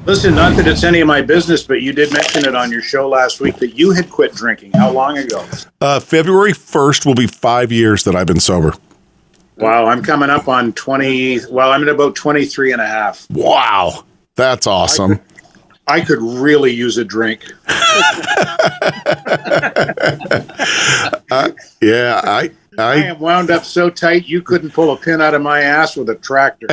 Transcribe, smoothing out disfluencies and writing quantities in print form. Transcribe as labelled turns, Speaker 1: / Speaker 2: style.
Speaker 1: Listen, not that it's any of my business, but you did mention it on your show last week that you had quit drinking. How long ago?
Speaker 2: February 1st will be 5 years that I've been sober.
Speaker 1: Wow, I'm coming up on 20. Well, I'm at about 23 and a half.
Speaker 2: Wow, that's awesome.
Speaker 1: I could really use a drink.
Speaker 2: Yeah,
Speaker 1: I am wound up so tight you couldn't pull a pin out of my ass with a tractor.